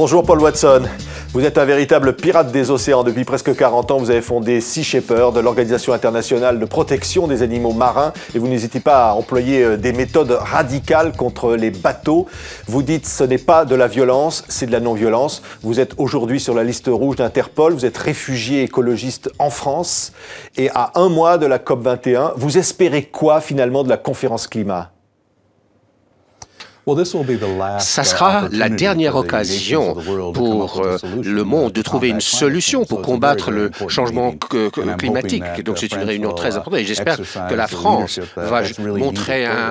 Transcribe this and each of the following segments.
Bonjour Paul Watson, vous êtes un véritable pirate des océans. Depuis presque 40 ans, vous avez fondé Sea Shepherd, l'organisation internationale de protection des animaux marins, et vous n'hésitez pas à employer des méthodes radicales contre les bateaux. Vous dites ce n'est pas de la violence, c'est de la non-violence. Vous êtes aujourd'hui sur la liste rouge d'Interpol, vous êtes réfugié écologiste en France, et à un mois de la COP21, vous espérez quoi finalement de la conférence climat ? Ça sera la dernière occasion pour le monde de trouver une solution pour combattre le changement climatique. Donc c'est une réunion très importante et j'espère que la France va montrer un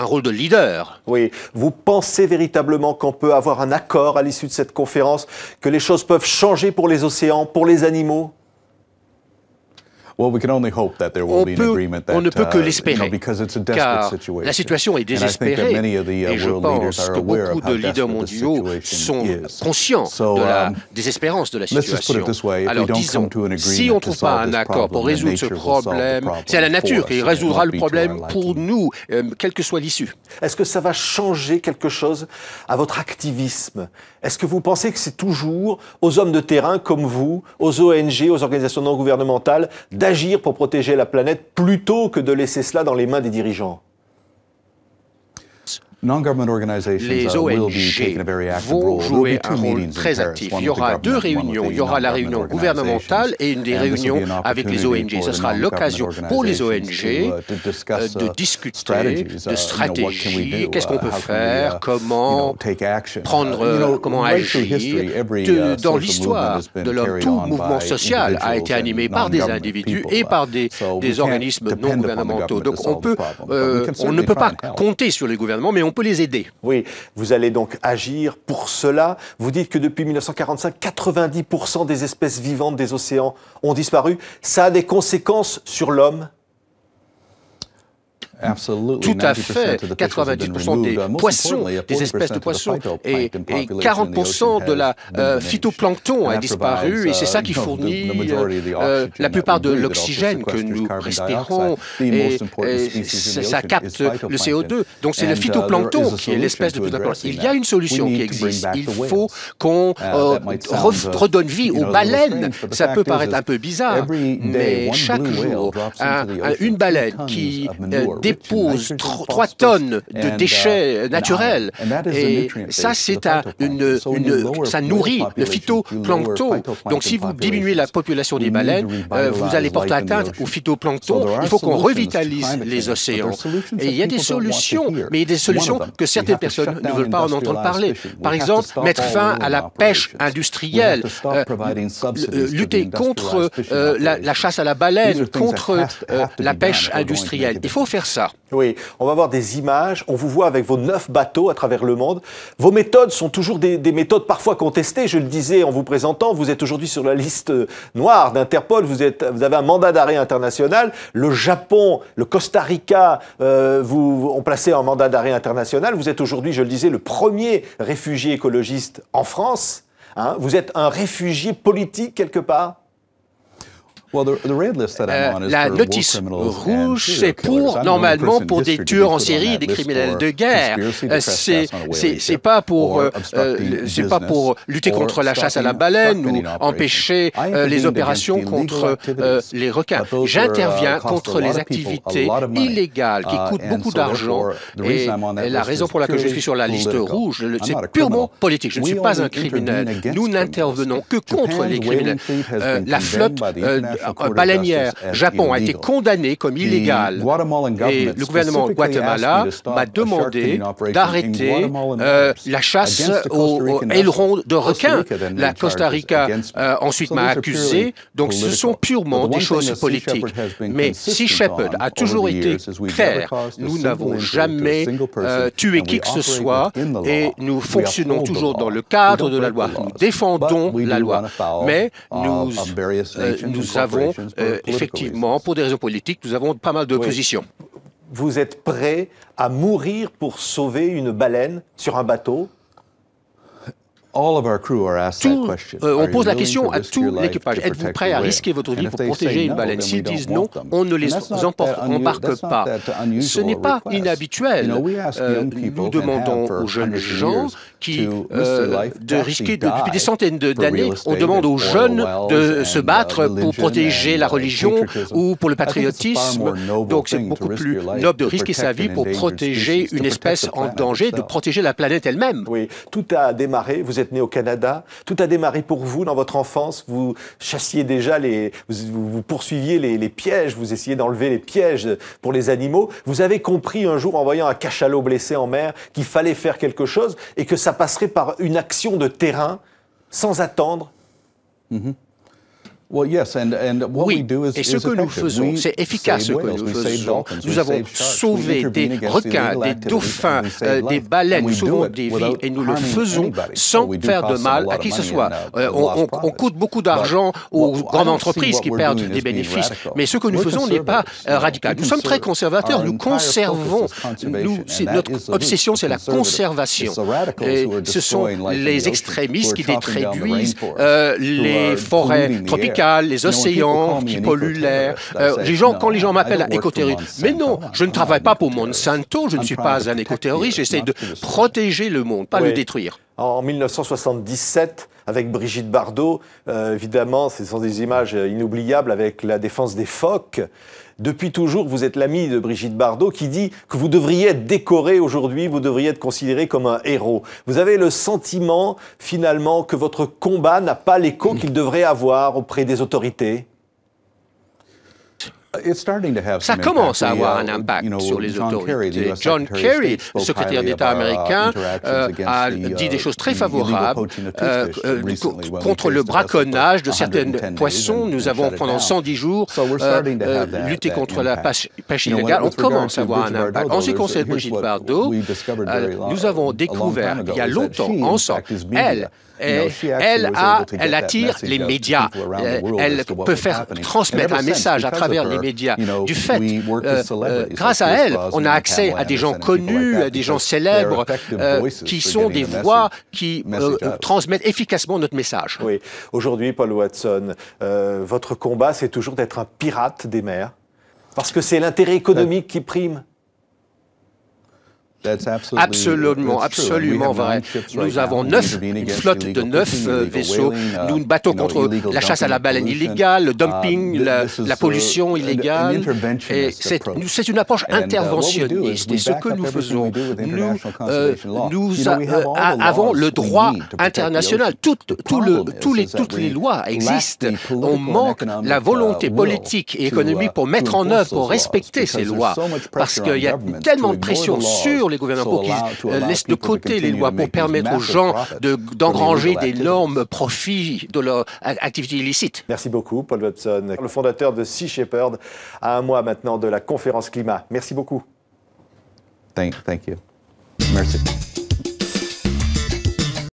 rôle de leader. Oui, vous pensez véritablement qu'on peut avoir un accord à l'issue de cette conférence, que les choses peuvent changer pour les océans, pour les animaux ? On ne peut que l'espérer, car la situation est désespérée et je pense que beaucoup de leaders mondiaux sont conscients de la désespérance de la situation. Alors disons, si on ne trouve pas un accord pour résoudre ce problème, c'est la nature qui résoudra le problème pour nous, quelle que soit l'issue. Est-ce que ça va changer quelque chose à votre activisme ? Est-ce que vous pensez que c'est toujours aux hommes de terrain comme vous, aux ONG, aux organisations non gouvernementales, d'agir pour protéger la planète plutôt que de laisser cela dans les mains des dirigeants ? Les ONG vont jouer un rôle très actif. Il y aura deux réunions. Il y aura la réunion gouvernementale et une des réunions avec les ONG. Ce sera l'occasion pour les ONG de discuter de stratégie, qu'est-ce qu'on peut faire, comment prendre, comment agir. Dans l'histoire de l'homme, tout mouvement social a été animé par des individus et par des organismes non gouvernementaux. Donc on ne peut pas compter sur les gouvernements, mais on peut les aider. Oui, vous allez donc agir pour cela. Vous dites que depuis 1945, 90% des espèces vivantes des océans ont disparu. Ça a des conséquences sur l'homme ? Tout à fait. 90% des poissons, des espèces de poissons et 40% de la phytoplancton a disparu et c'est ça qui fournit la plupart de l'oxygène que nous respirons et ça capte le CO2. Donc c'est le phytoplancton qui est l'espèce de plus importante. Il y a une solution qui existe. Il faut qu'on redonne vie aux baleines. Ça peut paraître un peu bizarre, mais chaque jour, une baleine qui dépose 3 tonnes de déchets naturels. Et ça, ça nourrit le phytoplancton. Donc, si vous diminuez la population des baleines, vous allez porter atteinte au phytoplancton. Il faut qu'on revitalise les océans. Et il y a des solutions, mais il y a des solutions que certaines personnes ne veulent pas en entendre parler. Par exemple, mettre fin à la pêche industrielle, lutter contre la chasse à la baleine, contre la pêche industrielle. Il faut faire ça. Oui, on va voir des images. On vous voit avec vos 9 bateaux à travers le monde. Vos méthodes sont toujours des méthodes parfois contestées. Je le disais en vous présentant, vous êtes aujourd'hui sur la liste noire d'Interpol. Vous avez un mandat d'arrêt international. Le Japon, le Costa Rica vous ont placé un mandat d'arrêt international. Vous êtes aujourd'hui, je le disais, le premier réfugié écologiste en France. Hein, vous êtes un réfugié politique quelque part ? La notice rouge, c'est normalement pour des tueurs en série et des criminels de guerre. C'est pas pour lutter contre la chasse à la baleine ou empêcher les opérations contre les requins. J'interviens contre les activités illégales qui coûtent beaucoup d'argent et la raison pour laquelle je suis sur la liste rouge, c'est purement politique. Je ne suis pas un criminel. Nous n'intervenons que contre les criminels. La flotte baleinière Japon a été condamné comme illégal et le gouvernement Guatemala m'a demandé d'arrêter la chasse aux ailerons de requins. La Costa Rica ensuite m'a accusé, donc ce sont purement des choses politiques. Mais Sea Shepherd a toujours été clair, nous n'avons jamais tué qui que ce soit et nous fonctionnons toujours dans le cadre de la loi. Nous défendons la loi, mais nous avons effectivement, pour des raisons politiques, nous avons pas mal de positions. Vous êtes prêt à mourir pour sauver une baleine sur un bateau ? On pose la question à tout l'équipage. Êtes-vous prêt à risquer votre vie pour protéger une baleine? S'ils disent non, on ne les embarque pas. Ce n'est pas inhabituel. Nous demandons aux jeunes gens de risquer depuis des centaines d'années. On demande aux jeunes de se battre pour protéger la religion ou pour le patriotisme. Donc c'est beaucoup plus noble de risquer sa vie pour protéger une espèce en danger, de protéger la planète elle-même. Oui, tout a démarré. Vous êtes né au Canada. Tout a démarré pour vous dans votre enfance. Vous chassiez déjà vous poursuiviez les pièges. Vous essayez d'enlever les pièges pour les animaux. Vous avez compris un jour en voyant un cachalot blessé en mer qu'il fallait faire quelque chose et que ça passerait par une action de terrain sans attendre. Oui, et ce que nous faisons, c'est efficace ce que nous faisons. Nous avons sauvé des requins, des dauphins, des baleines, nous sauvons des vies et nous le faisons sans faire de mal à qui que ce soit. On coûte beaucoup d'argent aux grandes entreprises qui perdent des bénéfices, mais ce que nous faisons n'est pas radical. Nous sommes très conservateurs, nous conservons, notre obsession c'est la conservation. Et ce sont les extrémistes qui détruisent les forêts tropicales, les océans qui polluent l'air. Quand les gens m'appellent écoterroriste, mais non, je ne travaille pas pour Monsanto, je ne suis pas un écoterroriste, j'essaie de protéger le monde, pas le détruire. En 1977, avec Brigitte Bardot, évidemment, ce sont des images inoubliables avec la défense des phoques. Depuis toujours, vous êtes l'ami de Brigitte Bardot qui dit que vous devriez être décoré aujourd'hui, vous devriez être considéré comme un héros. Vous avez le sentiment, finalement, que votre combat n'a pas l'écho qu'il devrait avoir auprès des autorités? Ça commence à avoir un impact sur les autorités. John Kerry, le secrétaire d'État américain, a dit des choses très favorables contre le braconnage de certaines poissons. Nous avons, pendant 110 jours, lutté contre la pêche illégale. On commence à avoir un impact. En ce qui concerne Brigitte Bardot, nous avons découvert il y a longtemps ensemble, elle attire les médias. Elle peut transmettre un message à travers les médias. Du fait, grâce à elle, on a accès à des gens connus, à des gens célèbres, qui sont des voix qui transmettent efficacement notre message. Oui. Aujourd'hui, Paul Watson, votre combat, c'est toujours d'être un pirate des mers, parce que c'est l'intérêt économique qui prime. Absolument vrai. Nous avons une flotte de 9 vaisseaux. Nous nous battons contre la chasse à la baleine illégale, le dumping, la pollution illégale. Et c'est une approche interventionniste. Et ce que nous faisons, nous avons le droit international. Toutes les lois existent. On manque la volonté politique et économique pour mettre en œuvre, pour respecter ces lois. Parce qu'il y a tellement de pression sur les gouvernements pour qu'ils laissent de côté les lois pour permettre aux gens d'engranger d'énormes profits de leur activité illicite. Merci beaucoup, Paul Watson, le fondateur de Sea Shepherd, à un mois maintenant de la conférence climat. Merci beaucoup. Thank you. Merci.